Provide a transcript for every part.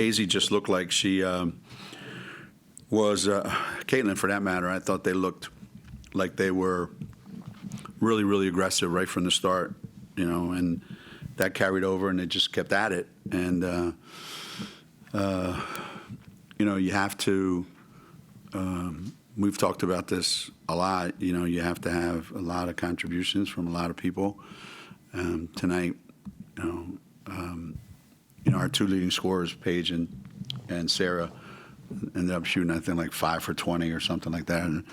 Azzi just looked like she was, Caitlin for that matter, I thought they looked like they were really, really aggressive right from the start, and that carried over and they just kept at it. And, you have to, we've talked about this a lot, you have to have a lot of contributions from a lot of people. Tonight, our two leading scorers, Paige and Sarah, ended up shooting, I think, like 5 for 20 or something like that. And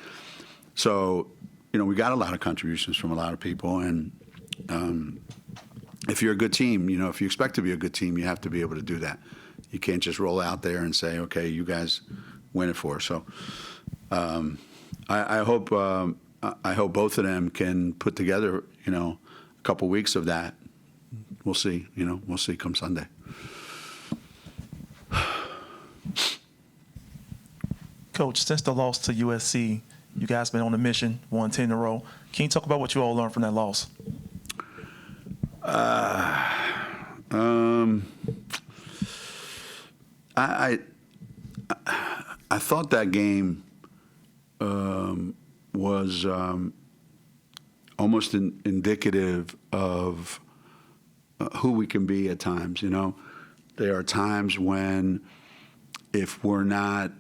so, we got a lot of contributions from a lot of people. And if you're a good team, if you expect to be a good team, you have to be able to do that. You can't just roll out there and say, okay, you guys win it for us. So I hope both of them can put together, a couple weeks of that. We'll see, we'll see come Sunday. Coach, since the loss to USC, you guys been on a mission, won 10 in a row. Can you talk about what you all learned from that loss? I thought that game was almost indicative of who we can be at times. There are times when if we're not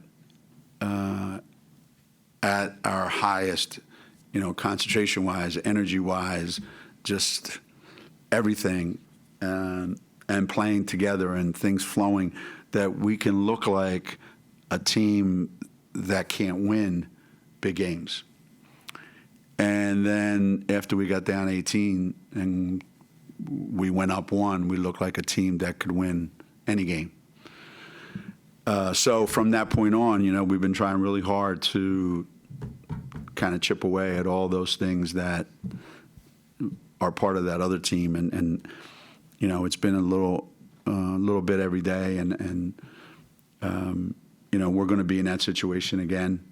at our highest, concentration-wise, energy-wise, just everything, and playing together and things flowing, that we can look like a team that can't win big games. And then after we got down 18 and we went up 1, we looked like a team that could win any game. So from that point on, we've been trying really hard to kind of chip away at all those things that are part of that other team. And it's been a little bit every day. And we're going to be in that situation again,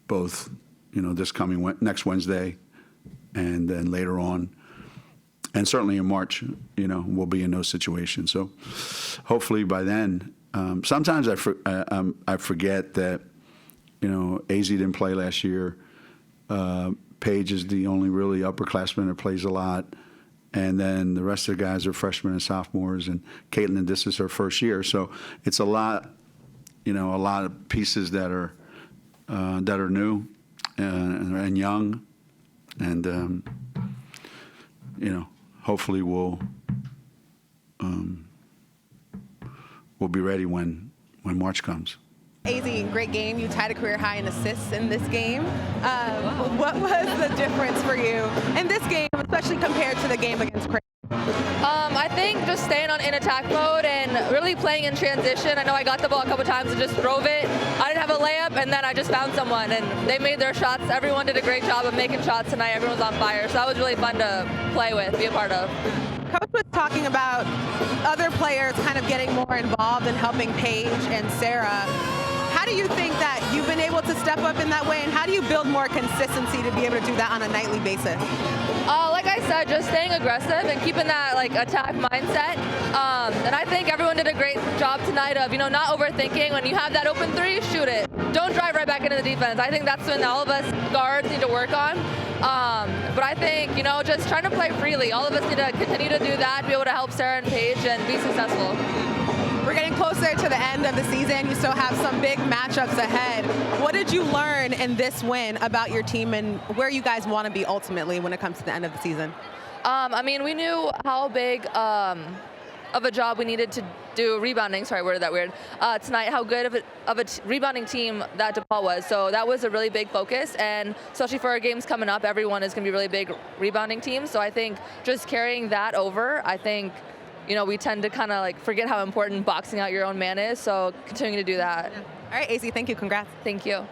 both, this coming next Wednesday and then later on. And certainly in March, we'll be in those situations. So hopefully by then, sometimes I forget that, Azzi didn't play last year. Paige is the only really upperclassman that plays a lot. And then the rest of the guys are freshmen and sophomores. And Caitlin, this is her first year. So it's a lot of pieces that are new and young. And, hopefully we'll be ready when March comes. Azzi, great game. You tied a career high in assists in this game. What was the difference for you in this game, especially compared to the game against Creighton? I think just staying in attack mode and really playing in transition. I know I got the ball a couple times and just drove it. I didn't have a layup, and then I just found someone, and they made their shots. Everyone did a great job of making shots tonight. Everyone was on fire, so that was really fun to play with, be a part of. Coach was talking about other players kind of getting more involved in helping Paige and Sarah. How do you think that you've been able to step up in that way, and how do you build more consistency to be able to do that on a nightly basis? Like I said, just staying aggressive and keeping that attack mindset. And I think everyone did a great job tonight of not overthinking. When you have that open 3, shoot it. Don't drive right back into the defense. I think that's when all of us guards need to work on. But I think just trying to play freely. All of us need to continue to do that, be able to help Sarah and Paige and be successful. We're getting closer to the end of the season. You still have some big matchups ahead. What did you learn in this win about your team and where you guys want to be ultimately when it comes to the end of the season? We knew how big of a job we needed to do rebounding. Sorry, worded that weird. Tonight, how good of a rebounding team that DePaul was. So that was a really big focus, and especially for our games coming up, everyone is going to be a really big rebounding team. So I think just carrying that over, I think we tend to kind of forget how important boxing out your own man is. So continuing to do that. All right, Azzi, thank you. Congrats. Thank you.